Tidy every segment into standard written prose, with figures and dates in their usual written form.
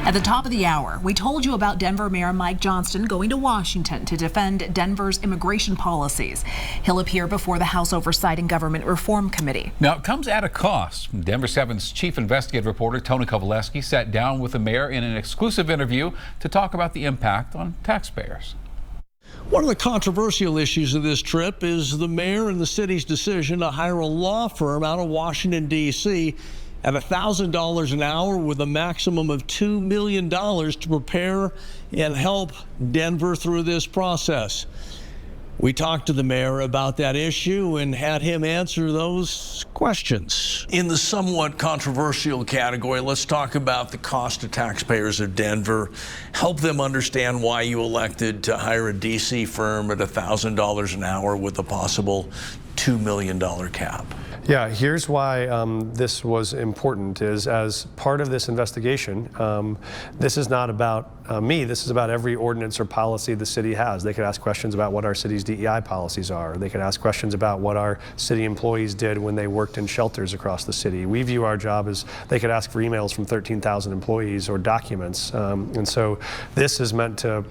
At the top of the hour, we told you about Denver Mayor Mike Johnston going to Washington to defend Denver's immigration policies. He'll appear before the House Oversight and Government Reform Committee. Now, it comes at a cost. Denver 7's chief investigative reporter Tony Kovaleski sat down with the mayor in an exclusive interview to talk about the impact on taxpayers. One of the controversial issues of this trip is the mayor and the city's decision to hire a law firm out of Washington, D.C. at $1,000 an hour with a maximum of $2 million to prepare and help Denver through this process. We talked to the mayor about that issue and had him answer those questions. In the somewhat controversial category, let's talk about the cost to taxpayers of Denver. Help them understand why you elected to hire a D.C. firm at $1,000 an hour with a possible $2 million cap. Yeah, here's why this was important is as part of this investigation, this is not about me, this is about every ordinance or policy the city has. They could ask questions about what our city's DEI policies are. They could ask questions about what our city employees did when they worked in shelters across the city. We view our job as they could ask for emails from 13,000 employees or documents. And so this is meant to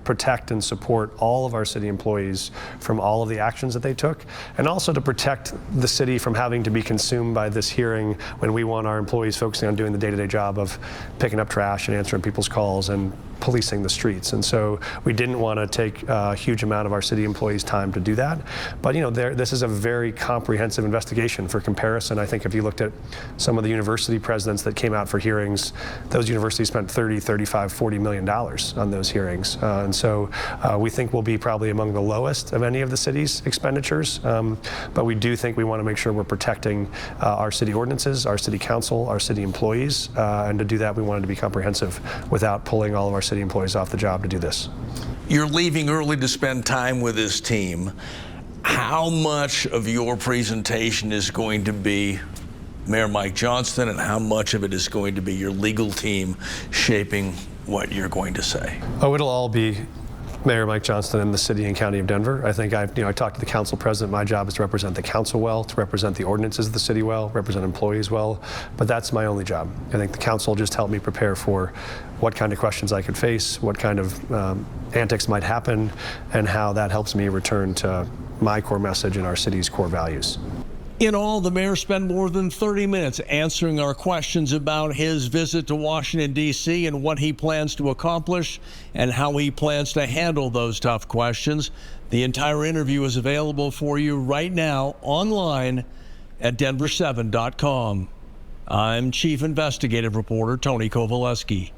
protect and support all of our city employees from all of the actions that they took, and also to protect the city from having to be consumed by this hearing when we want our employees focusing on doing the day-to-day job of picking up trash and answering people's calls and policing the streets. And so we didn't want to take a huge amount of our city employees' time to do that. But you know, this is a very comprehensive investigation. For comparison, I think if you looked at some of the university presidents that came out for hearings, those universities spent $30, $35, $40 million on those hearings. And so we think we'll be probably among the lowest of any of the city's expenditures. But we do think we want to make sure we're protecting our city ordinances, our city council, our city employees. And to do that, we wanted to be comprehensive without pulling all of our city employees off the job to do this. You're leaving early to spend time with this team. How much of your presentation is going to be Mayor Mike Johnston, and how much of it is going to be your legal team shaping what you're going to say? Oh, it'll all be Mayor Mike Johnston and the city and county of Denver. I think I talked to the council president. My job is to represent the council well, to represent the ordinances of the city well, represent employees well, but that's my only job. I think the council just helped me prepare for what kind of questions I could face, what kind of antics might happen, and how that helps me return to my core message and our city's core values. In all, the mayor spent more than 30 minutes answering our questions about his visit to Washington, D.C. and what he plans to accomplish and how he plans to handle those tough questions. The entire interview is available for you right now online at Denver7.com. I'm Chief Investigative Reporter Tony Kovaleski.